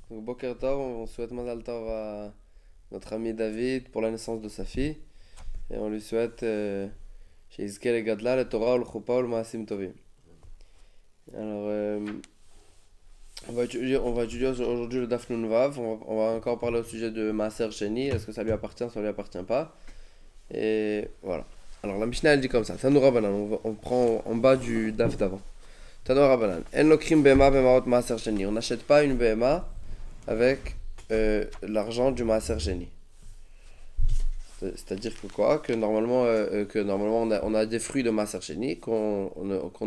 Donc, Boker Tov, on souhaite Mazal Tov à notre ami David pour la naissance de sa fille. Et on lui souhaite chez Yizkel et Gadla, le Torah, le Chuppah, le Maasim Tovim. Alors, on va étudier aujourd'hui le Daf Nun Vav. On va encore parler au sujet de Maaser Sheni. Est-ce que ça lui appartient, ça lui appartient pas? Et voilà. Alors, la Mishnah elle dit comme ça. Tanu Rabbanan, on prend en bas du Daf d'avant. Tanu Rabbanan. En lokrim bema bemaot Maaser Sheni. On n'achète pas une bema avec l'argent du Maaser Sheni. C'est-à-dire que quoi? Que normalement on a des fruits de Maaser Sheni qu'on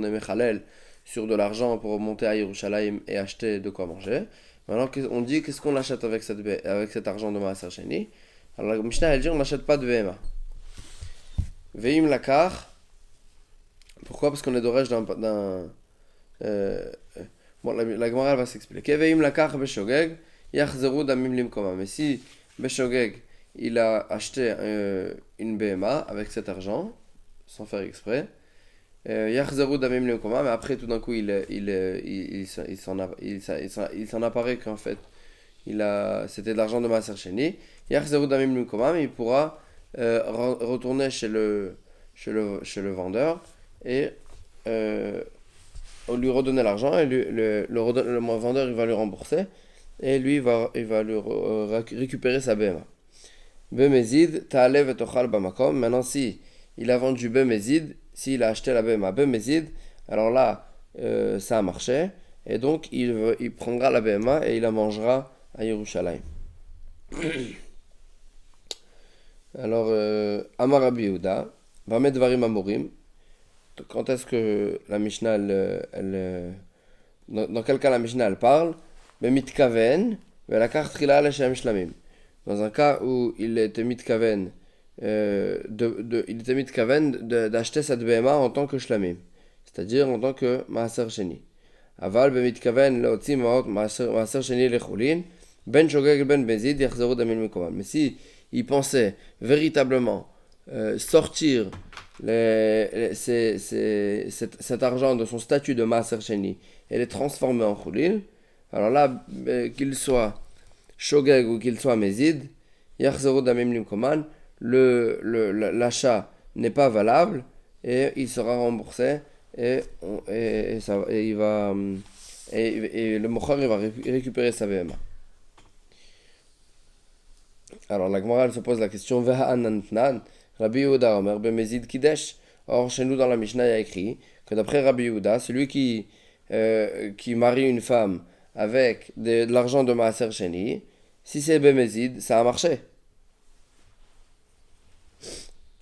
est mechalel sur de l'argent pour monter à Yerushalayim et acheter de quoi manger. Maintenant on dit qu'est-ce qu'on achète avec cet argent de Maaser Sheni? Alors la Mishnah elle dit on n'achète pas de VMA. Veim lakar. Pourquoi? Parce qu'on est d'origine euh, bon, la Gemara elle va s'expliquer. Veim lakar beshogeg yachzeru damim limkoma. Mais si beshogeg il a acheté une BMA avec cet argent, sans faire exprès. Yachzeru damim limkoma, mais après tout d'un coup il s'en apparaît qu'en fait c'était de l'argent de Maaser Sheni. Yachzeru damim limkoma, mais il pourra retourner chez le vendeur et lui redonner l'argent et le vendeur il va lui rembourser et lui il va lui récupérer sa BMA. Bemezid, ta'alev et ochal bamakom. Maintenant, si il a vendu Bemezid, s'il a acheté la BMA Bemezid, alors là, ça a marché. Et donc, il prendra la BMA et il la mangera à Yerushalayim. Alors, Amar Rabbi Yehuda, Vamed Varim Amorim. Quand est-ce que la Mishnah, dans quel cas la Mishnah, elle parle? Bemitkaven, velakar trila l'Shem shlamim. Dans un cas où il était mitkaven, d'acheter cette BMA en tant que shlamim, c'est-à-dire en tant que maaser sheni. Aval bemitkaven leotzi maot maaser sheni lechulin, ben shogeg ben bezid yachzeru damim mikoman. Mais si il pensait véritablement sortir cet argent de son statut de maaser sheni et les transformer en chulin, alors là, qu'il soit Shogeg ou qu'il soit Mézid, Yachzeru Damim Limkoman, l'achat n'est pas valable et il sera remboursé et il va et le mochar il va récupérer sa VMA. Alors la Gemara elle se pose la question Veha Anantnan, Rabbi Yehuda Omer Bemezid Kidesh. Or chez nous dans la Mishnah il y a écrit que d'après Rabbi Yehuda, celui qui marie une femme avec de l'argent de Maaser Sheni, si c'est Bemezid, ça a marché.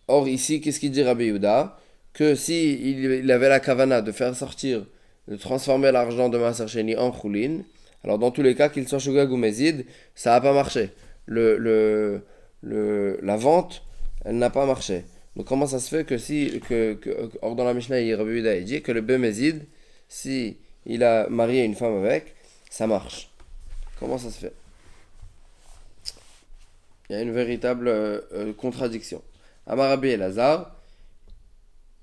Or ici, qu'est-ce qu'il dit Rabbi Yehuda? Que si il avait la kavana de faire sortir, de transformer l'argent de Maaser Sheni en choulin, alors dans tous les cas, qu'il soit Shogeg ou Mezid, ça n'a pas marché. La vente, elle n'a pas marché. Donc comment ça se fait or dans la Mishnah, Rabbi Yehuda dit que le Bemezid, si il a marié une femme avec, ça marche. Comment ça se fait? Il y a une véritable contradiction. Amarabi et Lazare,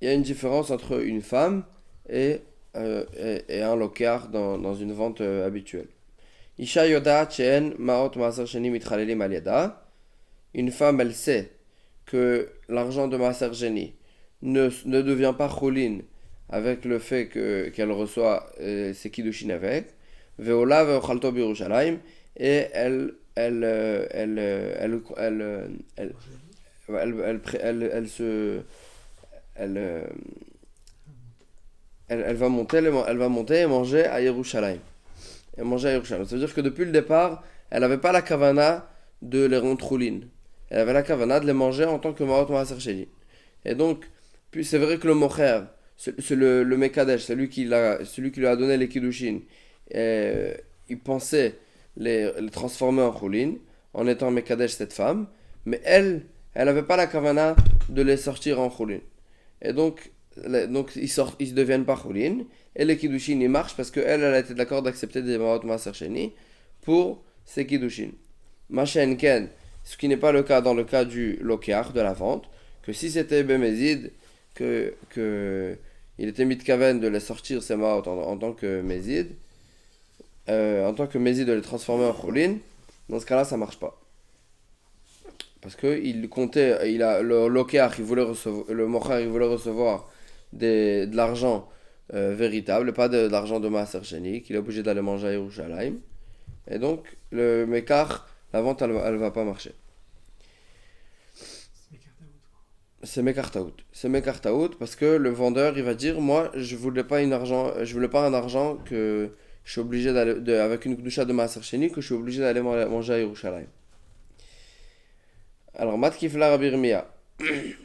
il y a une différence entre une femme et un lokar dans une vente habituelle. Isha yoda chen maot maaser sheni mitralelim al yada. Une femme, elle sait que l'argent de maaser sheni ne devient pas cholin avec le fait qu'elle reçoit ses kiddushin avec. Veola veochalto birushalayim, et elle va monter et manger à Yerushalayim. Ça veut dire que depuis le départ, elle n'avait pas la kavana de les rendre troulines. Elle avait la kavana de les manger en tant que marot maaser sheni. Et donc, puis c'est vrai que le mocher, c'est le mekadesh, celui qui lui a donné les kiddushin, il pensait les transformer en choulin en étant mekadesh cette femme, mais elle n'avait pas la kavana de les sortir en choulin. Et donc ils ne deviennent pas choulin, et les kiddushin ils marchent parce qu'elle a été d'accord d'accepter des marot maaser sheni pour ses kiddushin. Machen ken, ce qui n'est pas le cas dans le cas du lokiach, de la vente, que si c'était bemezid, que il était mitkaven de les sortir ses marot en tant que mezid, en tant que Mézi de les transformer en Choulin, dans ce cas-là, ça marche pas. Parce que il comptait, le Lokeach, le Mochar, il voulait recevoir de l'argent véritable, pas de l'argent de Maaser Sheni, qu'il est obligé d'aller manger à Yerushalayim. Et donc, le Mekar, la vente, elle va pas marcher. C'est Mekartaout. C'est Mekartaout parce que le vendeur, il va dire, moi, je voulais pas un argent que je suis obligé d'aller, avec une doucha de Maaser Sheni, que je suis obligé d'aller manger à Yerushalayim. Alors, Matkifla Rabirmia.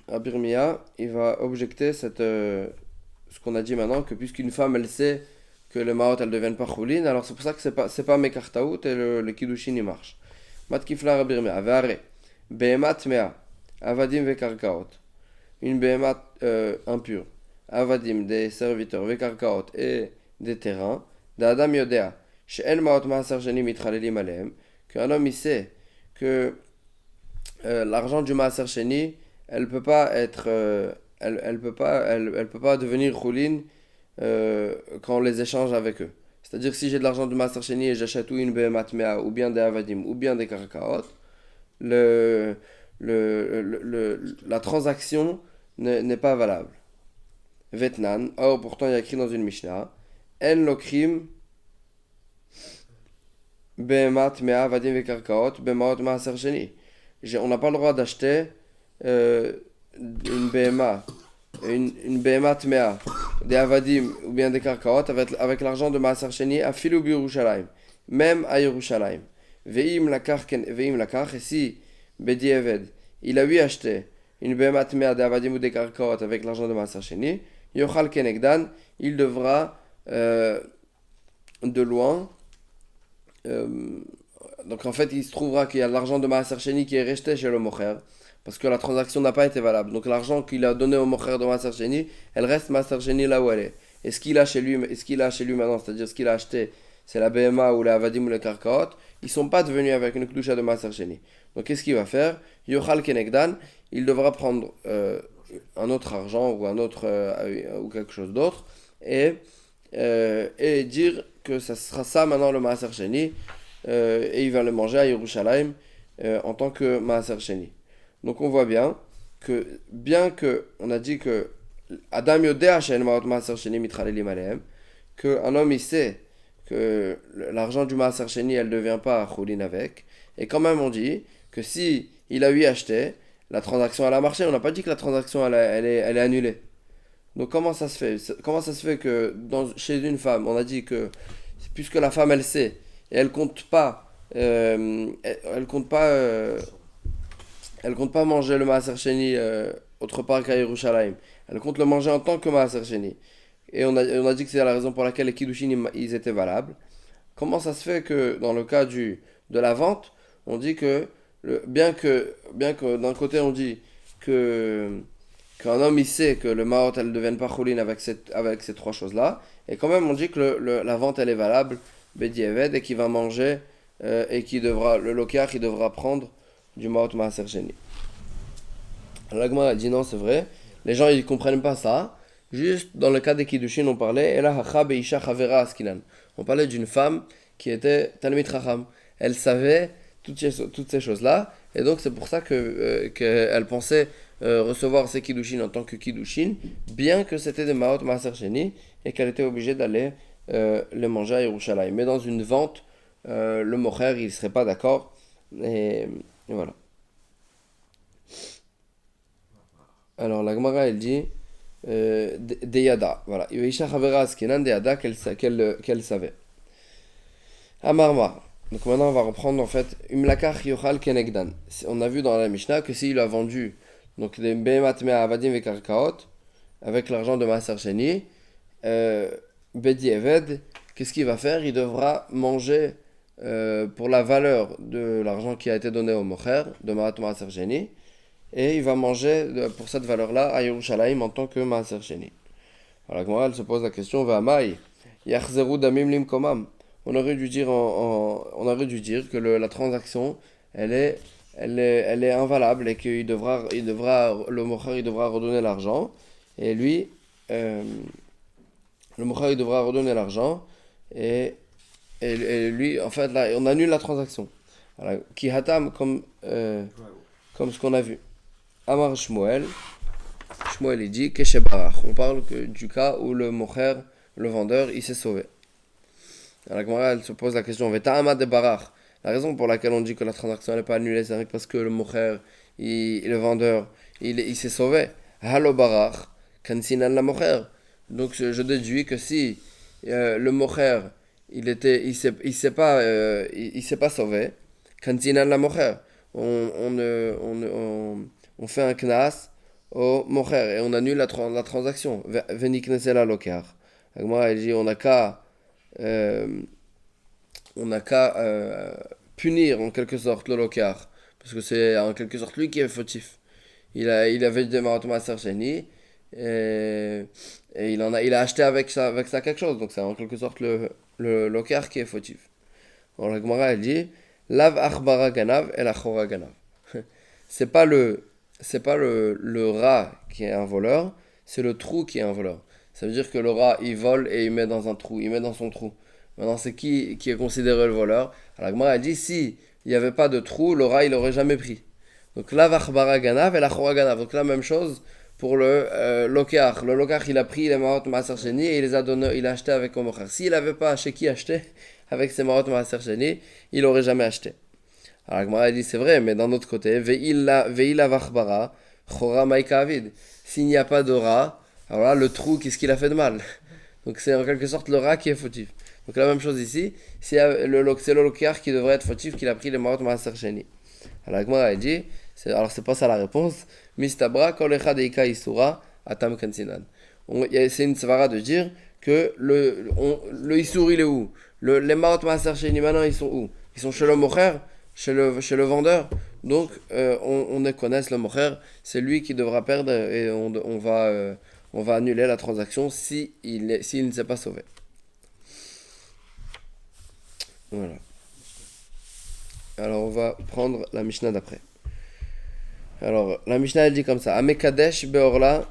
Rabirmia, il va objecter ce qu'on a dit maintenant, que puisqu'une femme, elle sait que le Maot, elle ne devienne pas Choulin, alors c'est pour ça que c'est pas Mekartaout et le Kiddushin, il marche. Matkifla Rabirmia. Ve'are. Behemat Mea. Avadim Vekarkaot. Une Behemat impure. Avadim, des serviteurs. Vekarkaot et des terrains. D'Adam Yodea. She'en Maot Maaser Sheni Mitralelim Alehem. Qu'un homme, il sait que l'argent du Maaser Sheni, elle peut pas être, elle peut pas devenir Choulin quand on les échange avec eux. C'est-à-dire si j'ai de l'argent du Maaser Sheni et j'achète ou une Behemat Mea, ou bien des Avadim, ou bien des Karkaot, la transaction n'est pas valable. Vetnan, or pourtant il y a écrit dans une Mishnah, En lokrim Behemat Mea, Avadim et Karkaot, Bemaot Maaser Sheni. On n'a pas le droit d'acheter une BMA, une BMA Tmea, des Avadim ou bien des Karkaot avec l'argent de Maaser Sheni à Filou Yerushalayim, même à Yerushalayim. Veim lakar, et si Bedi Eved, il a eu acheté une BMA Tmea des Avadim ou des Karkaot avec l'argent de Maaser Sheni, Yochal Kenegdan, il devra de loin. Donc en fait, il se trouvera qu'il y a l'argent de Maaser Sheni qui est resté chez le Mocher, parce que la transaction n'a pas été valable. Donc l'argent qu'il a donné au Mocher de Maaser Sheni, elle reste Maaser Sheni là où elle est. Et ce qu'il a chez lui maintenant, c'est-à-dire ce qu'il a acheté, c'est la BMA ou la Avadim ou les Karkaot, ils ne sont pas devenus avec une Kdusha de Maaser Sheni. Donc qu'est-ce qu'il va faire? Yochal Kenegdan, il devra prendre un autre argent ou ou quelque chose d'autre et dire que ça sera ça maintenant le Maaser Sheni. Et il va le manger à Yerushalayim en tant que Maaser Sheni. Donc on voit bien que on a dit que Adam Yodea She'en Maot Maaser Sheni Mitralelim Alehem, que un homme il sait que l'argent du Maaser Sheni elle ne devient pas Choulin avec, et quand même on dit que si il a eu acheté, la transaction elle a marché. On n'a pas dit que la transaction elle est annulée. Donc comment ça se fait que chez une femme on a dit que puisque la femme elle sait et elle compte pas manger le Maaser Sheni autre part qu'à Yerushalayim. Elle compte le manger en tant que Maaser Sheni. Et on a dit que c'est la raison pour laquelle les Kiddushin ils étaient valables. Comment ça se fait que dans le cas de la vente, on dit que bien que d'un côté on dit qu'un homme il sait que le Maot elle ne devienne pas Choulin avec ces trois choses-là, et quand même on dit que la vente elle est valable Bedi Eved et qui va manger et le Lokeach il devra prendre du Maot Maaser Sheni. L'Agma a dit non, c'est vrai, les gens ils comprennent pas ça. Juste dans le cas des Kiddushin on parlait Ela hacha beisha chavera askinan. On parlait d'une femme qui était Talmid Chacham. Elle savait toutes ces choses-là et donc c'est pour ça qu'elle pensait recevoir ses Kiddushin en tant que Kiddushin, bien que c'était des Maot Maaser Sheni et qu'elle était obligée d'aller le manger à Yerushalayim. Mais dans une vente, le mocher il serait pas d'accord et voilà. Alors la Gemara elle dit Deyada, voilà. Yoisha Chavera Askinan Deyada qu'elle savait. Amarmar. Donc maintenant on va reprendre en fait Umlakach Yochal Kenegdan. On a vu dans la Mishnah que s'il a vendu donc des Behemat Mea Avadim et Karkaot avec l'argent de Maaser Sheni, Bedi Eved, qu'est-ce qu'il va faire? Il devra manger pour la valeur de l'argent qui a été donné au Mocher de Maaser Sheni, et il va manger pour cette valeur-là à Yerushalayim en tant que Maaser Sheni. Alors la Gemara elle se pose la question, Va'amai Yachzeru Damim Limkomam. On aurait dû dire que la transaction elle est invalable et qu'il le Mocher il devra redonner l'argent, et lui le Mocher il devra redonner l'argent, et et lui, en fait, là, on annule la transaction. Alors, Ki hatam, comme ce qu'on a vu. Amar Shmuel, Shmuel il dit Keshe Barach. On parle du cas où le mocher, le vendeur, il s'est sauvé. Alors, la Gemara, elle se pose la question Veta Amad de Barach. La raison pour laquelle on dit que la transaction n'est pas annulée, c'est parce que le mocher, le vendeur, il s'est sauvé. Halo Barach, Kansinan la mocher. Donc, je déduis que si le mocher, il s'est pas sauvé, Kansinan la mocher. On fait un knas au mocher et on annule la transaction. Veniknese la lokar. Moi, elle dit euh, on n'a qu'à punir en quelque sorte le lokar. Parce que c'est en quelque sorte lui qui est fautif. Il avait des maratons Sergeni et il a acheté avec ça quelque chose. Donc c'est en quelque sorte le lokar qui est fautif. Alors la Gemara elle dit Lav achbara ganav el achora ganav. C'est pas le rat qui est un voleur, c'est le trou qui est un voleur. Ça veut dire que le rat il vole et il met dans un trou, il met dans son trou. Maintenant c'est qui est considéré le voleur. Alors la Gemara elle dit si il n'y avait pas de trou, le rat il aurait jamais pris. Donc lav achbara ganav el achora ganav. Donc la même chose pour le lokar. Le lokar il a pris les marot maaser sheni et il les a donnés, il a acheté avec un mocher. S'il n'avait pas chez qui acheter avec ses marot maaser sheni, il aurait jamais acheté. Alors, Agmara dit c'est vrai, mais d'un autre côté, ve'ila vachbara, chora maika avid. S'il n'y a pas de rat, alors là, le trou, qu'est-ce qu'il a fait de mal? Donc, c'est en quelque sorte le rat qui est fautif. Donc, la même chose ici, c'est le lokiar qui devrait être fautif, qu'il a pris les marot maaser sheni. Alors, Agmara dit, alors c'est pas ça la réponse, mistabra kol echad eika isura atam kansinan. C'est une svara de dire que le isur il est où? Les marot maaser sheni maintenant ils sont où? Ils sont chez le mocher, chez le vendeur. Donc, on connaît le mocher, c'est lui qui devra perdre et on va annuler la transaction s'il ne s'est pas sauvé. Voilà. Alors, on va prendre la Mishnah d'après. Alors, la Mishnah elle dit comme ça Amekadesh Beorla.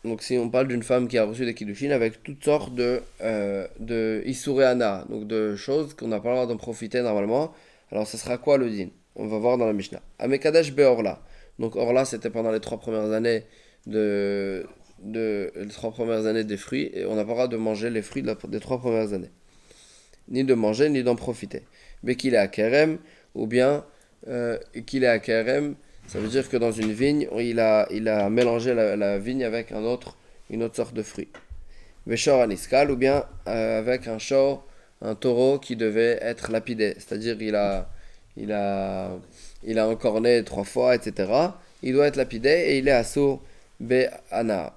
Donc, si on parle d'une femme qui a reçu des kiddushin avec toutes sortes de Isureana, donc de choses qu'on n'a pas le droit d'en profiter normalement. Alors, ce sera quoi le din? On va voir dans la Mishnah. Amekadesh Beorla. Donc, Orla, c'était pendant les 3 premières années les 3 premières années des fruits. Et on n'a pas le droit de manger les fruits des 3 premières années. Ni de manger, ni d'en profiter. Mais qu'il est à Kerem, ou bien qu'il est à Kerem, ça veut dire que dans une vigne, il a mélangé la vigne avec une autre sorte de fruit. Veshor aniskal, ou bien avec un taureau qui devait être lapidé, c'est-à-dire il a encorné 3 fois, etc. Il doit être lapidé et il est assourd be'ana,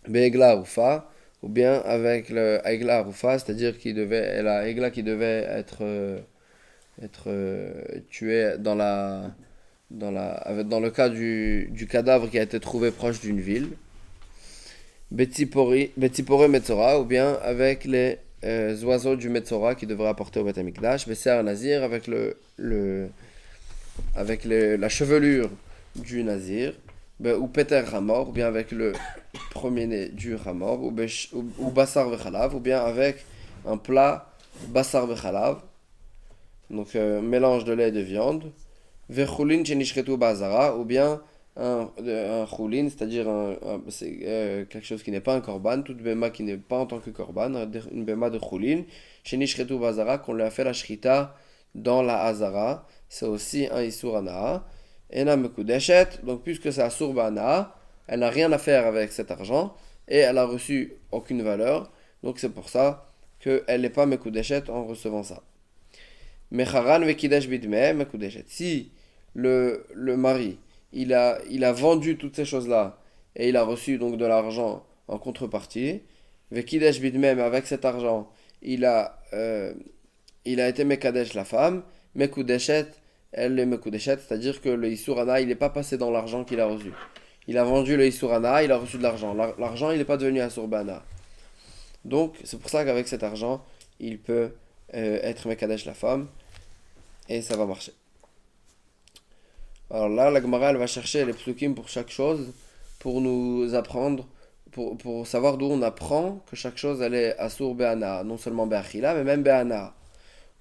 be'egla ufa, ou bien avec le egla ufa, c'est-à-dire la egla qui devait être tué dans le cas du cadavre qui a été trouvé proche d'une ville. Betzipore Metzora, ou bien avec les oiseaux du Metzora qui devraient apporter au Beth Amikdash. Besser Nazir avec la chevelure du Nazir. Ou Peter Hamor, ou bien avec le premier-né du Hamor. Ou Bassar Vechalav, ou bien avec un plat Bassar Vechalav. Donc mélange de lait et de viande. Vechulin Chenishretu Bazara, ou bien un choulin, c'est-à-dire quelque chose qui n'est pas un korban, toute béma qui n'est pas en tant que korban, une béma de choulin, Chenishretu Bazara, qu'on lui a fait la shrita dans la Hazara, c'est aussi un Isur Anaa. Ena Mekudeshet, donc puisque c'est Asur Ba'anaa, elle n'a rien à faire avec cet argent et elle a reçu aucune valeur, donc c'est pour ça qu'elle n'est pas Mekudeshet en recevant ça. Mecharan vekidesh bidme mekudeshet. Si le mari, il a vendu toutes ces choses-là et il a reçu donc de l'argent en contrepartie, vekidesh bidme, mais avec cet argent, il a été mekadesh la femme, mekudeshet, elle est mekudeshet, c'est-à-dire que le isurana, il n'est pas passé dans l'argent qu'il a reçu. Il a vendu le isurana, il a reçu de l'argent. L'argent, il n'est pas devenu asurbana. Donc, c'est pour ça qu'avec cet argent, il peut être mekadesh la femme et ça va marcher. Alors là, la Gemara elle va chercher les psukim pour chaque chose pour nous apprendre pour savoir d'où on apprend que chaque chose elle est assour be'ana, non seulement be'achila, mais même be'ana.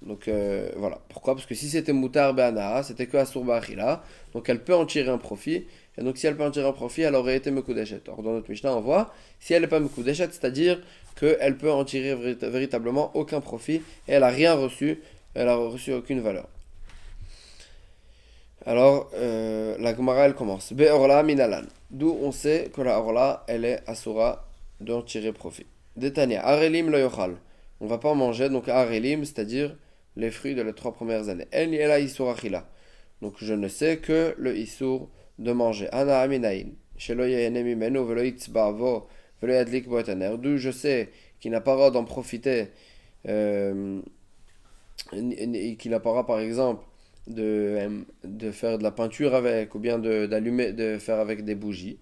Donc voilà. Pourquoi? Parce que si c'était moutar be'ana, c'était que assour be'achila, donc elle peut en tirer un profit. Et donc si elle peut en tirer un profit, elle aurait été mekudeshet. Or dans notre Mishnah, on voit, si elle n'est pas mekudeshet, c'est-à-dire qu'elle peut en tirer véritablement aucun profit, et elle n'a rien reçu, elle n'a reçu aucune valeur. Alors, la Gemara, elle commence. Be'orla minalan. D'où on sait que la orla, elle est asura d'en tirer profit. Détania. Arelim lo yochal. On va pas manger, donc arelim, c'est-à-dire les fruits de les 3 premières années. En yela isur achila. Donc, je ne sais que le isur de manger. Ana aminain. Shelo yehene mimenu velo yitzba'avo velo yadlik bo et haner. D'où je sais qu'il n'a pas le droit d'en profiter, qu'il n'a pas le droit, par exemple, de faire de la peinture avec, ou bien d'allumer, de faire avec des bougies.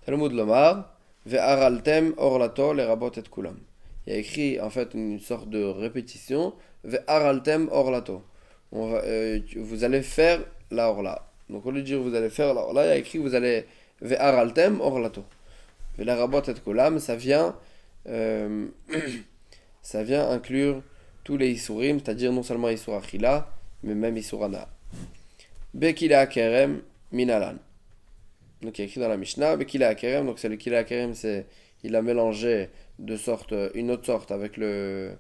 Talmud Lomar, Ve'araltem orlato lerabot et kulam. Il y a écrit en fait une sorte de répétition, Ve'araltem orlato. Vous allez faire la orla. Donc au lieu de dire vous allez faire la orla, il y a écrit vous allez Ve'araltem orlato. Ve'lerabot et kulam, ça vient inclure tous les isurim, c'est-à-dire non seulement isur achila, mais même isurana. Bekila kerem minalan. Donc il y a écrit dans la Mishnah, Bekila kerem, donc c'est le kila kerem, c'est il a mélangé de sorte, une autre sorte avec une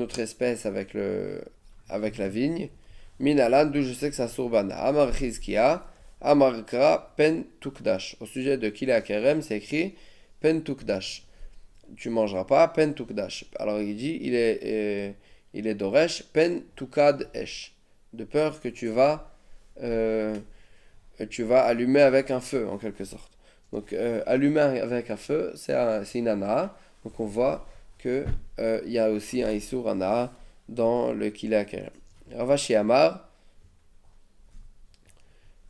autre espèce avec la vigne. Minalan, d'où je sais que ça surbana. Amar chizkia, amar kra pen tukdash. Au sujet de kila kerem, c'est écrit pen tukdash. Tu mangeras pas pen tukdash. Alors il dit, il est doresh pen tukad esh, de peur que tu vas allumer avec un feu en quelque sorte. Donc allumer avec un feu, c'est une ana. Donc on voit que il y a aussi un isur ana dans le kila kerem. Ravashi Amar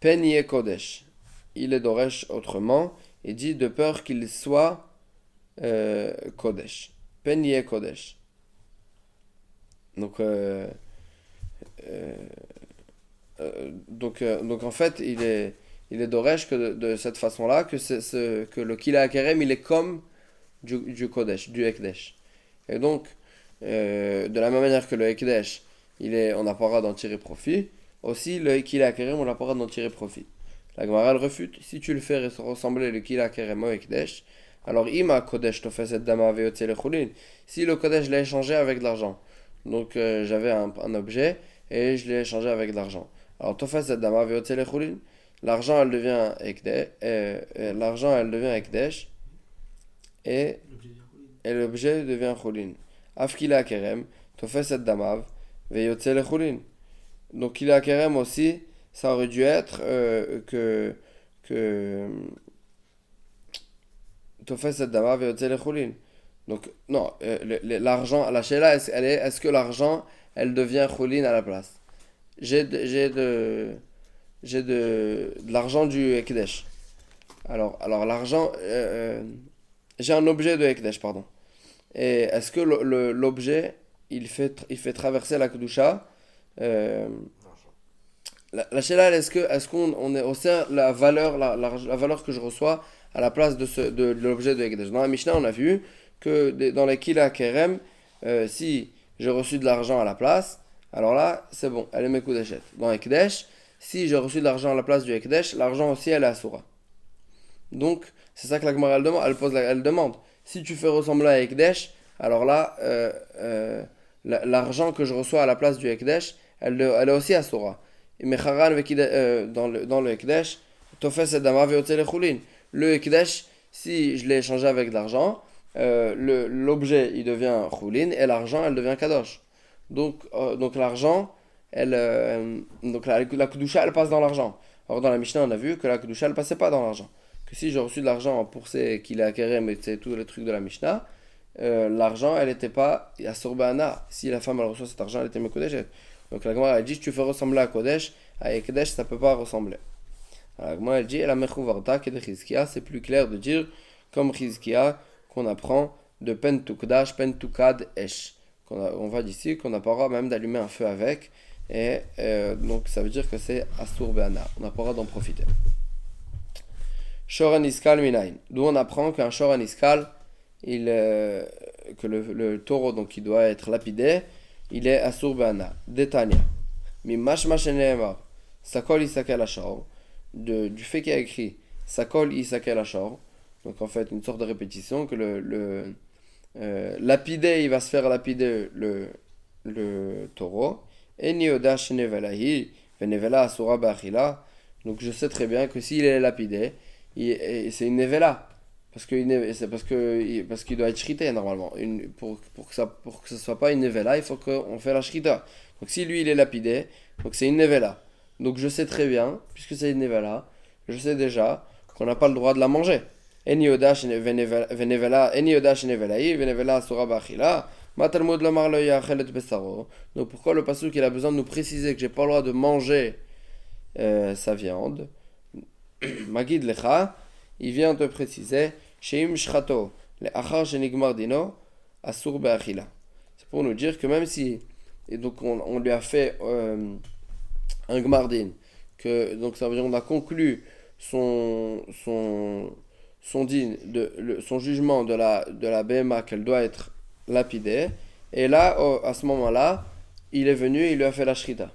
pen ye kodesh. Il est doresh autrement et dit de peur qu'il soit kodesh. Pen ye kodesh. Donc en fait, il est doresh que de cette façon-là, que le kila kerem, il est comme du kodesh, du ekdesh. Et donc, de la même manière que le ekdesh, on n'a pas le droit d'en tirer profit, aussi le kila kerem, on n'a pas le droit d'en tirer profit. La Gemara, elle refute, si tu le fais ressembler le kila kerem au ekdesh, alors ima kodesh tofes et dama ve'yotze lechulin. Si le kodesh l'a échangé avec de l'argent, donc j'avais un objet et je l'ai échangé avec de l'argent. Alors tofes et dama ve'yotze lechulin, l'argent elle devient ekdesh et l'objet devient chulin. Afkila kerem tofes et damav ve'yotze lechulin. Donc kila kerem aussi, ça aurait dû être que tofes et damav ve'yotze lechulin. Donc, non, l'argent, la sheila, est-ce que l'argent, elle devient chulin à la place? J'ai de l'argent du Ekdesh. Alors l'argent, j'ai un objet de Ekdesh, pardon. Et est-ce que l'objet, il fait traverser la Kedusha? La sheila, est-ce qu'on est aussi la valeur que je reçois à la place de l'objet de Ekdesh? Dans la Mishnah, on a vu que dans les kila kerem, si j'ai reçu de l'argent à la place, alors là, c'est bon, elle est mekudeshet. Dans Ekdesh, si j'ai reçu de l'argent à la place du Ekdesh, l'argent aussi, elle est asura. Donc, c'est ça que la Gemara, elle demande. Si tu fais ressembler à Ekdesh, alors là, l'argent que je reçois à la place du Ekdesh, elle est aussi asura. Mais dans le Ekdesh, tofes et dama ve'yotze lechulin. Le Ekdesh, si je l'ai échangé avec de l'argent, l'objet il devient chulin et l'argent elle devient kadosh. Donc l'argent, donc la kedusha elle passe dans l'argent. Or dans la Mishnah on a vu que la kedusha elle passait pas dans l'argent. Que si j'ai reçu de l'argent pour ces qu'il a kerem et c'est tous les trucs de la Mishnah, l'argent elle était pas asur be'ana. Si la femme elle reçoit cet argent elle était mekodeshet. Donc la Gemara elle dit si tu fais ressembler à kodesh, à ekdesh ça peut pas ressembler. La Gemara elle dit elle a mechuvarta que de Chizkia, c'est plus clair de dire comme Chizkia qu'on apprend de pen tukdash, pen tukad esh. On va d'ici qu'on n'a pas le droit même d'allumer un feu avec. Et donc ça veut dire que c'est asur be'ana. On n'a pas le droit d'en profiter. Shoran iskal minayin. D'où on apprend qu'un shoran iskal, que le taureau donc qui doit être lapidé, il est asur bana. Detania. Mimash masheneemar. Sakol isakel ashor. Du fait qu'il y a écrit Sakol isakel ashor. Donc en fait une sorte de répétition que lapidé, il va se faire lapider le taureau. Et nioda shenevelahi venevela asura bachila. Donc je sais très bien que s'il est lapidé, c'est une nevela. C'est parce qu'il doit être shrité normalement. Pour que ça ne soit pas une nevela, il faut qu'on fait la shrita. Donc si lui il est lapidé, donc c'est une nevela. Donc je sais très bien, puisque c'est une nevela, je sais déjà qu'on n'a pas le droit de la manger. Eni yoda shenevelahi venevela asura bachila. Donc pourquoi le pasuk il a besoin de nous préciser que j'ai pas le droit de manger sa viande? Magid lecha, il vient te préciser sheim shchato le'achar shenigmar dino asur be'achila. C'est pour nous dire que même si et donc on lui a fait un gmardin, que donc ça veut dire on a conclu son din son jugement de la BMA qu'elle doit être lapidée, et là à ce moment-là il est venu et il lui a fait la shrita.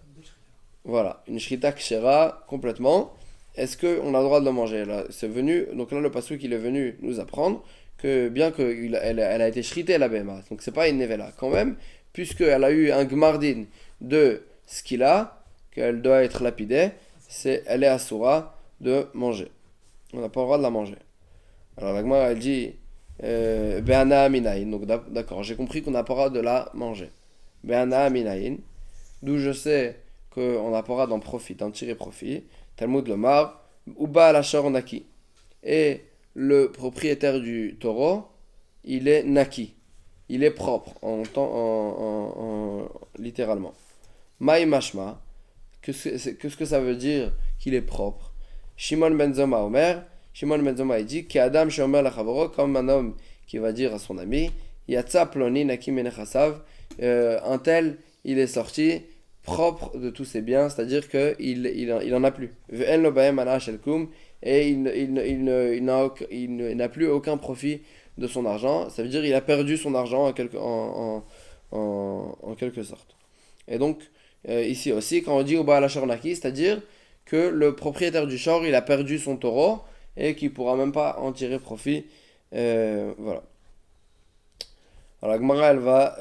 Voilà, une shrita kshera complètement. Est-ce qu'on a le droit de la manger là, c'est venu, donc là le pasuk il est venu nous apprendre que bien qu'elle a été shritée la BMA, donc c'est pas une nevela quand même, puisqu'elle a eu un gmardin de ce qu'il a, qu'elle doit être lapidée, elle est asura de manger. On n'a pas le droit de la manger. Alors la Gemara elle dit Be'ana minayin, donc d'accord, j'ai compris qu'on n'a pas le droit de la manger. Be'ana minayin, d'où je sais qu'on n'a pas le droit d'en profiter, d'en tirer profit. Talmud Lomar, Uba al naki. Et le propriétaire du taureau, il est naki. Il est propre, littéralement. Maï mashma, qu'est-ce que ça veut dire qu'il est propre? Shimon ben Zoma Omer, Shimon ben Zoma il dit Adam shomer lachavoro, comme un homme qui va dire à son ami Yatsa ploni naki menechasav, un tel, il est sorti propre de tous ses biens, c'est-à-dire qu'il en a plus. Et il n'a plus aucun profit de son argent, ça veut dire qu'il a perdu son argent en quelque sorte. Et donc, ici aussi, quand on dit au Baal Naki, c'est-à-dire que le propriétaire du shor, il a perdu son taureau et qu'il ne pourra même pas en tirer profit. Voilà. Alors la Gemara, elle va...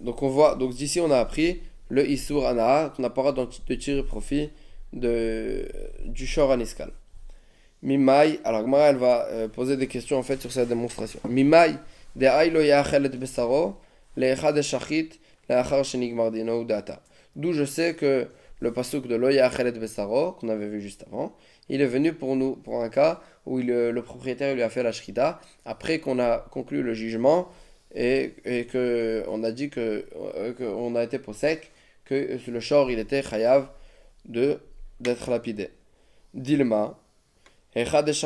donc on voit, donc d'ici on a appris le Isur Anaa, qu'on n'a pas le droit de tirer profit du shor aniskal. Mimai, alors Gemara, elle va poser des questions en fait sur cette démonstration. Mimai, de aïlo yachel et besaro, le'echad et shachit, le'achar shenigmar dino data. D'où je sais que le pasuk de lo yachel et besaro, qu'on avait vu juste avant, il est venu pour un cas où le propriétaire lui a fait la shrita, après qu'on a conclu le jugement et qu'on a dit qu'on a été posek, que le shor il était chayav d'être lapidé. Dilma, peut-être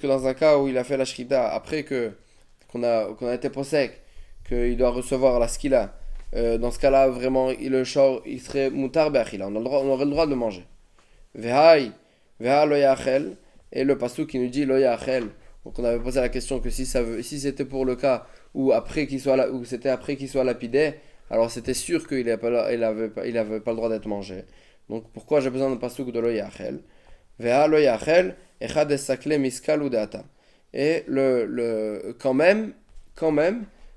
que dans un cas où il a fait la shrita après qu'on a été posek, qu'il doit recevoir la skila, dans ce cas-là vraiment le shor il serait mutar be'achila, on aurait le droit de le manger. Vehai lo yachel, et le pasuk qui nous dit lo yachel. Donc on avait posé la question que si c'était pour le cas où c'était après qu'il soit lapidé, alors c'était sûr qu'il avait pas le droit d'être mangé. Donc pourquoi j'ai besoin d'un pasuk de lo yachel? Veha lo yachel echad esakle miskal udeata. Et quand même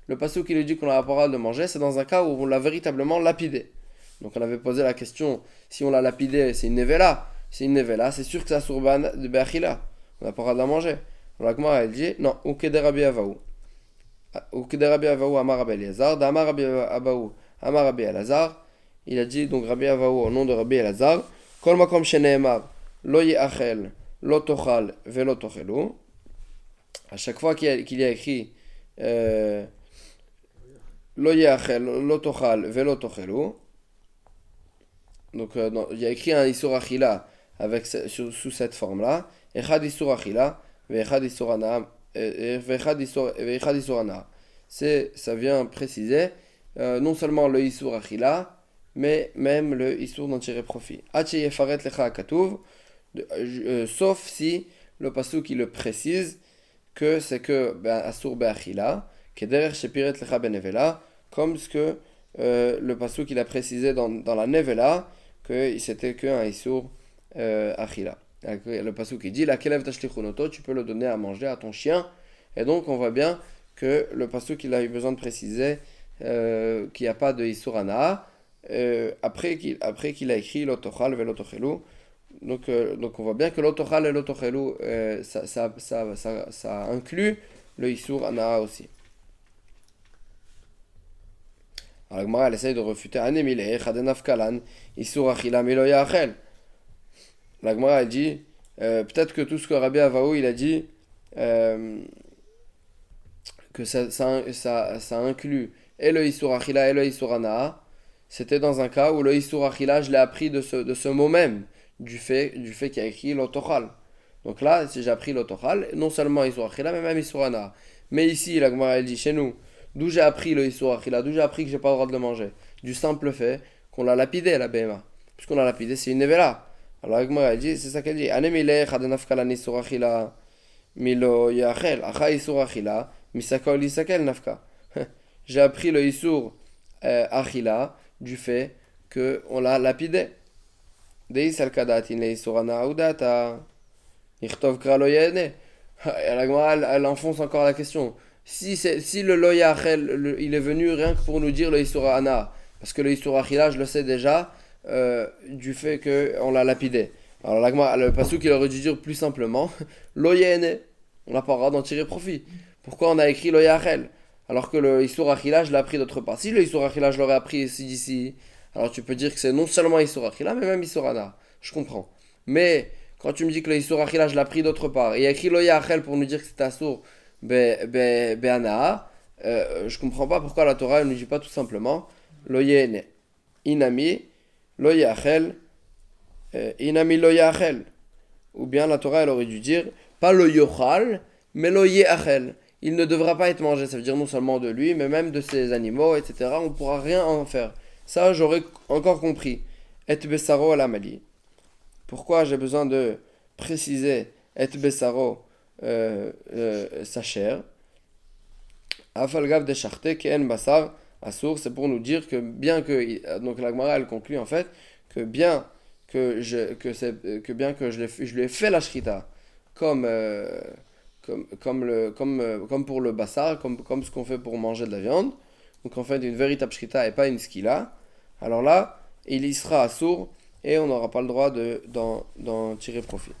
le pasuk qui nous dit qu'on n'a pas le droit de manger, c'est dans un cas où on l'a véritablement lapidé. Donc on avait posé la question, si on l'a lapidé, c'est une nevela. C'est une nevela, c'est sûr que ça surban de be'achila. On n'a pas le droit de la manger. Alors la Gemara elle dit non, ukede Rabbi Avaou. Ukede Rabbi Avaou amar Rabbi Elazar, d'amar Rabbi Avaou amar Rabbi Elazar. Il a dit donc Rabbi Avaou au nom de Rabbi Elazar, kol makom sheneemar lo ye'achel lo tochal velo tochelu. À chaque fois qu'il y a écrit lo ye'achel lo tochal velo tochelu, donc il y a écrit un isur achila avec sous cette forme là, echad isur achila ve'echad isur ana, ça vient préciser non seulement le isur achila mais même le isur d'en tirer profit. Hache yefaret lecha katuv, sauf si le pasuk il le précise que c'est que asur be'achila, kederech shepiret lecha benevela, comme ce que le pasuk il a précisé dans la nevela que c'était qu'un isur achila. Le pasuk il dit la kelev tashlichunoto, tu peux le donner à manger à ton chien. Et donc on voit bien que le pasuk il a eu besoin de préciser qu'il n'y a pas de isur anaa après qu'il a écrit l'otochal velotochelu. Donc on voit bien que l'otochal et l'otochelu ça inclut le isur anaa aussi. Alors la Gemara elle essaye de refuter anemile chadenafkalan isur achila milo yachel. La Gemara elle dit peut-être que tout ce que Rabbi Avaou il a dit que ça inclut et le isur achila et le isur anaa, c'était dans un cas où le isur achila je l'ai appris de ce mot même du fait qu'il y a écrit l'otochal. Donc là si j'ai appris l'otochal, non seulement isur achila mais même isur anaa. Mais ici la Gemara elle dit chez nous d'où j'ai appris le isur achila, d'où j'ai appris que j'ai pas le droit de le manger, du simple fait qu'on l'a lapidé la BMA, puisqu'on l'a lapidé c'est une nevela. Alors la Gemara elle dit c'est ça qu'elle dit anemile chadenafkalan isur achila milo yachel acha isur achila misakol isakel nafka. J'ai appris le isur achila du fait qu'on l'a lapidé. Deis al kadatin le isur anaa udata ichtov kra lo yene. La Gemara elle enfonce encore la question. Si le lo yachel il est venu rien que pour nous dire le isur anaa, parce que le isur achila je le sais déjà du fait qu'on l'a lapidé. Alors la Gemara, le pasuk il aurait dû dire plus simplement lo yene. On n'a pas le droit d'en tirer profit. Pourquoi on a écrit lo yachel alors que le isur achila je l'ai appris d'autre part? Si le isur achila je l'aurais appris ici d'ici, alors tu peux dire que c'est non seulement isur achila mais même isur anaa. Je comprends. Mais quand tu me dis que le isur achila je l'ai appris d'autre part et il y a écrit lo yachel pour nous dire que c'est asur be anaa, je comprends pas pourquoi la Torah ne nous dit pas tout simplement lo yene inami lo yachel inami lo yachel, ou bien la Torah elle aurait dû dire pas lo yochal mais lo yachel. Il ne devra pas être mangé, ça veut dire non seulement de lui, mais même de ses animaux, etc. On ne pourra rien en faire. Ça, j'aurais encore compris. Et besaro à la mali. Pourquoi j'ai besoin de préciser et besaro sa chair? Afalgav de charte ken basar assour, c'est pour nous dire que bien que donc la Gemara elle conclut en fait que bien que je lui ai fait la shrita comme pour le bassar, comme ce qu'on fait pour manger de la viande, donc en fait une véritable shrita et pas une skila, alors là, il y sera assour et on n'aura pas le droit d'en tirer profit.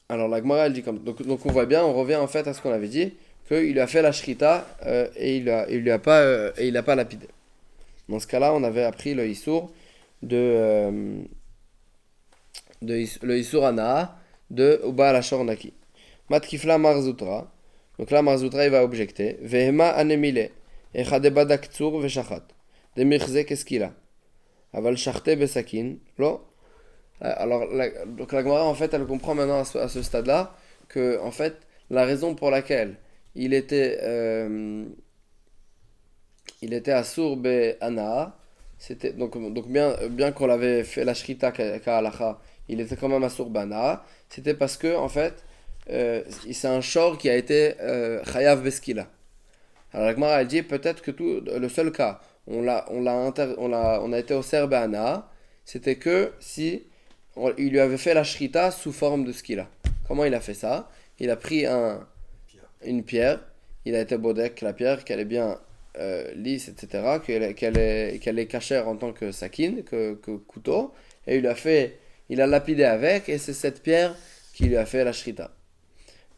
Alors la Gemara elle dit comme donc on voit bien, on revient en fait à ce qu'on avait dit, qu'il lui a fait la shrita et il n'a pas lapidé. Dans ce cas-là, on avait appris le issour le issour anaa de Uba la Shornaki. Matkifla Marzoutra. Donc là, Marzoutra il va objecter. Vehema anemile. Echadeba ktsur veshachat. Demirze qu'est-ce qu'il a? Aval sharte besakin. Lo. Alors, donc la Gemara en fait, elle comprend maintenant à ce stade-là que en fait, la raison pour laquelle il était assour be'anaa, c'était donc bien qu'on l'avait fait la shrita ka'alacha, il était quand même assour be'anaa, c'était parce que en fait c'est un shor qui a été chayav beskila. Alors la Gemara elle dit peut-être que le seul cas on a été au ser be'anaa, c'était que si il lui avait fait la shrita sous forme de skila. Comment il a fait ça? Il a pris une pierre, il a été bodek la pierre, qu'elle est bien lisse, etc., qu'elle est cachère en tant que sakin, que couteau, et il a lapidé avec, et c'est cette pierre qui lui a fait la shrita.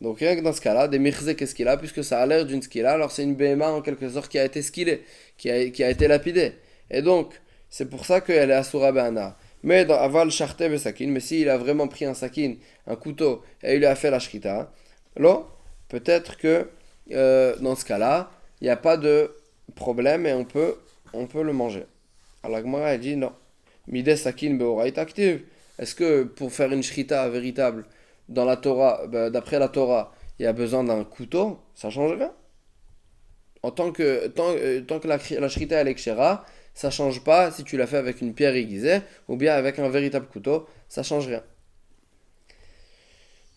Donc rien que dans ce cas-là, des mirze qu'est-ce qu'il a, puisque ça a l'air d'une skila, alors c'est une BMA en quelque sorte qui a été skilée, qui a été lapidée. Et donc, c'est pour ça qu'elle est asura be'ana. Mais dans aval sharte besakin, mais s'il a vraiment pris un sakin, un couteau, et il lui a fait la shrita, là, peut-être que dans ce cas-là, il n'y a pas de problème et on peut le manger. Alors la Gemara elle dit non. Mide sakin beorait active. Est-ce que pour faire une shrita véritable dans la Torah, d'après la Torah, il y a besoin d'un couteau? Ça change rien. Tant que la shrita elle est kshera, ça change pas si tu l'as fait avec une pierre aiguisée ou bien avec un véritable couteau, ça change rien.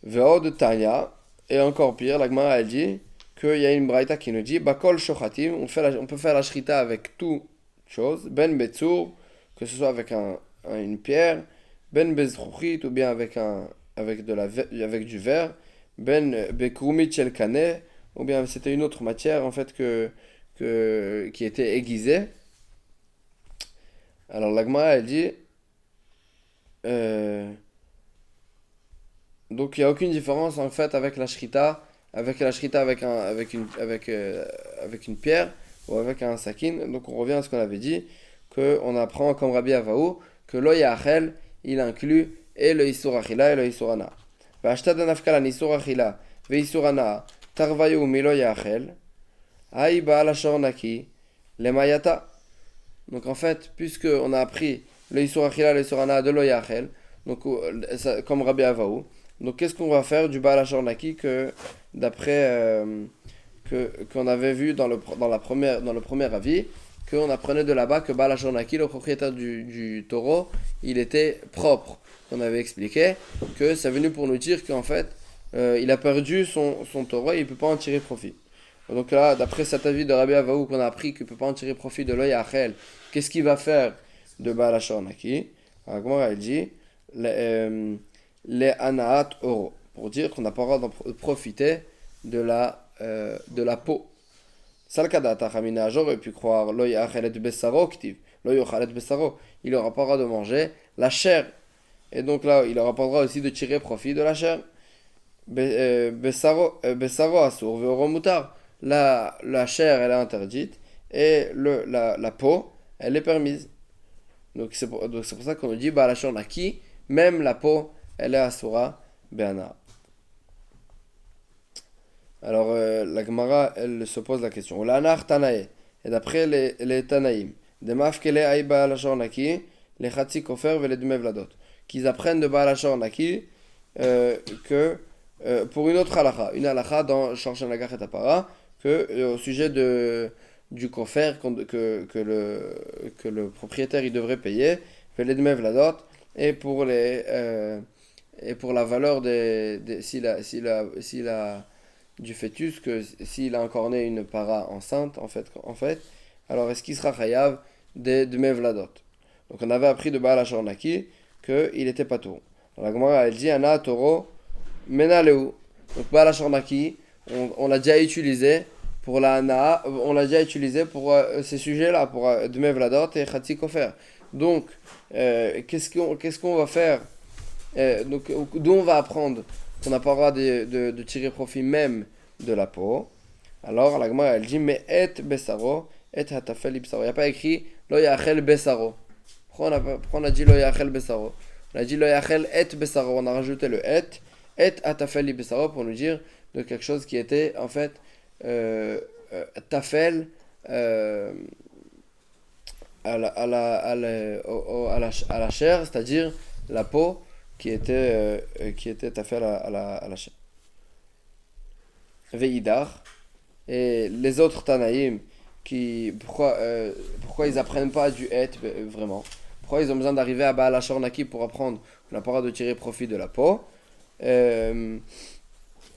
Veo de Tanya, et encore pire, la Gemara elle dit qu'il y a une braïta qui nous dit Bakol shochatim, on peut faire la shrita avec toute chose, ben betzour, que ce soit avec une pierre, ben bezruchit ou bien avec du verre, ben bekrumit shel kane, ou bien c'était une autre matière en fait qui était aiguisée. Alors la Gemara elle dit donc il n'y a aucune différence en fait avec la shrita, avec une pierre ou avec un sakin. Donc on revient à ce qu'on avait dit, qu'on apprend comme Rabbi Avaou que lo yachel il inclut et le isur achila et le isur ana. V'ashta danafkala nisur achila ve isur ana tarvayu milo yachel aï ba'al naki le mayata. Donc en fait, puisque on a appris le isur achila et le isur ana de lo yachel, donc comme Rabbi Avaou. Donc qu'est-ce qu'on va faire du Baal Hashor Naki que d'après qu'on avait vu dans le premier avis, qu'on apprenait de là-bas que Baal Hashor Naki, le propriétaire du taureau, il était propre. On avait expliqué que c'est venu pour nous dire qu'en fait il a perdu son taureau et il ne peut pas en tirer profit. Donc là, d'après cet avis de Rabbi Avaou qu'on a appris qu'il ne peut pas en tirer profit de l'œil Achel, qu'est-ce qu'il va faire de Baal Hashor Naki? Alors comment elle dit les anaat oro, pour dire qu'on n'a pas le droit de profiter de la peau. Salkadata Hamina, j'aurais pu croire l'oy achelet besaro ktiv, l'oy achelet besaro, il n'aura pas le droit de manger la chair, et donc là il n'aura pas le droit aussi de tirer profit de la chair. Besaro asur veoro mutar, la chair elle est interdite et la peau elle est permise. Donc c'est pour ça qu'on nous dit bah la chair naki, même la peau elle est asura be'ana. Alors la Gemara elle se pose la question. L'anach tanae, et d'après les tanaïm, de mafkele aï ba'al hashor naki, les chatzi kofer ve les dmei vladot, qu'ils apprennent de ba'al hashor naki que pour une autre halakha, une halakha dans Shorshan Lagach et Apara, que au sujet du kofer que le propriétaire il devrait payer, ve les dmei vladot, et pour la valeur du fœtus, que s'il a encore né une para enceinte, en fait, alors est-ce qu'il sera chayav de mevladot? Donc on avait appris de Baal Hashor Naki qu'il était pas tout. Alors la Gemara elle dit Ana Toro Menaleu. Donc Baal Hashor Naki, on l'a déjà utilisé pour la Ana, on l'a déjà utilisé pour ces sujets-là, pour de mevladot et Chatzi Kofer. Donc qu'est-ce qu'on va faire? Donc d'où on va apprendre qu'on n'a pas le droit de tirer profit même de la peau. Alors la Gemara elle dit mais et besaro et hatafel ibsaro. Il n'y a pas écrit lo yachel besaro. Pourquoi on a dit lo yachel besaro? On a dit lo yachel et besaro. On a rajouté le et hatafel ibsaro pour nous dire de quelque chose qui était en fait tafel à la chair, c'est-à-dire la peau qui était tafel à la chair. Veidar, et les autres Tanaïm pourquoi ils apprennent pas du et vraiment? Pourquoi ils ont besoin d'arriver à Baal Hashor Naki pour apprendre qu'on n'a pas le droit de tirer profit de la peau?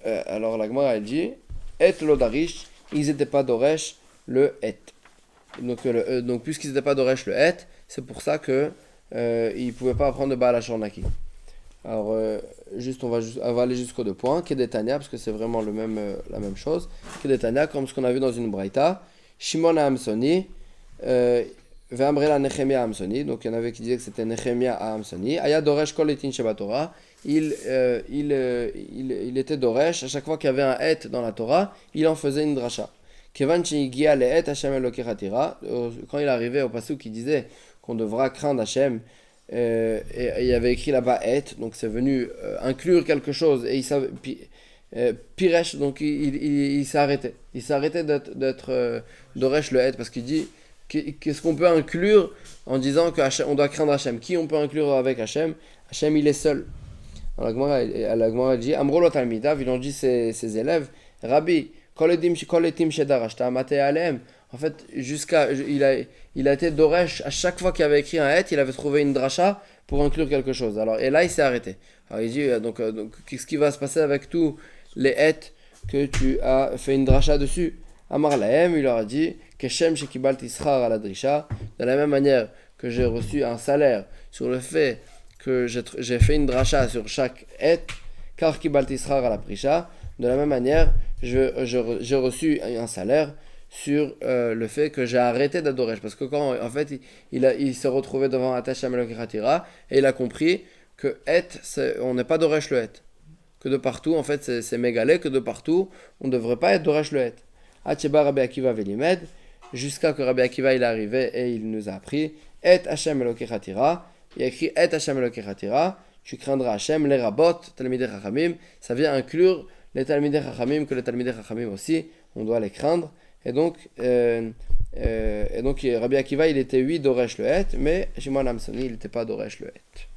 Alors la Gemara elle dit et l'odarish, ils n'étaient pas d'oresh le et. Donc puisqu'ils n'étaient pas d'oresh le et, c'est pour ça que ils pouvaient pas apprendre de Baal Hashor Naki. Alors on va aller jusqu'aux deux points. Kedetania, parce que c'est vraiment la même chose. Kedetania, comme ce qu'on a vu dans une braïta. Shimon Hamsoni, Ve'amrela Nechemia Hamsoni. Donc il y en avait qui disaient que c'était Nechemia Hamsoni. Aya Doresh Kol Etin Shebatora. Il était Doresh. À chaque fois qu'il y avait un et dans la Torah, il en faisait une dracha. Kevan Shigia le et Hashem Elokechatira. Quand il arrivait au passage qui disait qu'on devra craindre Hashem. Et il y avait écrit là-bas et, donc c'est venu inclure quelque chose et il savait Piresh, donc il s'est arrêté. Il s'est arrêté d'être Doresh le et parce qu'il dit qu'est-ce qu'on peut inclure en disant qu'on doit craindre Hashem. Qui on peut inclure avec Hashem? Hashem il est seul. Alors la Gemara dit Amrolo Talmidav, ils ont dit ses élèves Rabbi, en En fait, il a été Doresh, à chaque fois qu'il avait écrit un het, il avait trouvé une dracha pour inclure quelque chose. Alors, et là, il s'est arrêté. Alors, il dit, donc qu'est-ce qui va se passer avec tous les het que tu as fait une dracha dessus? Amar Lahem, il leur a dit, Keshem Shekibal Tisrar à la drisha, de la même manière que j'ai reçu un salaire sur le fait que j'ai fait une dracha sur chaque et, car Kibal Tisrar à la prisha, de la même manière, j'ai reçu un salaire sur le fait que j'ai arrêté d'adorer. Parce que quand, en fait, il s'est retrouvé devant Atash Amelokratira et il a compris que et, on n'est pas d'oresh le et. Que de partout, en fait, c'est mégalé, que de partout, on ne devrait pas être d'oresh le et. Acheba Rabbi Akiva Velimed, jusqu'à que Rabbi Akiva il est arrivé et il nous a appris Et Hashem Elokechatira. Il a écrit Et Hashem Elokechatira. Tu craindras Hashem, les rabot, Talmidei Chachamim. Ça vient inclure les Talmidei Chachamim, que les Talmidei Chachamim aussi, on doit les craindre. Et donc Rabbi Akiva il était 8 d'Oresh le Het, mais Shimon Amsoni il n'était pas d'Oresh le Het.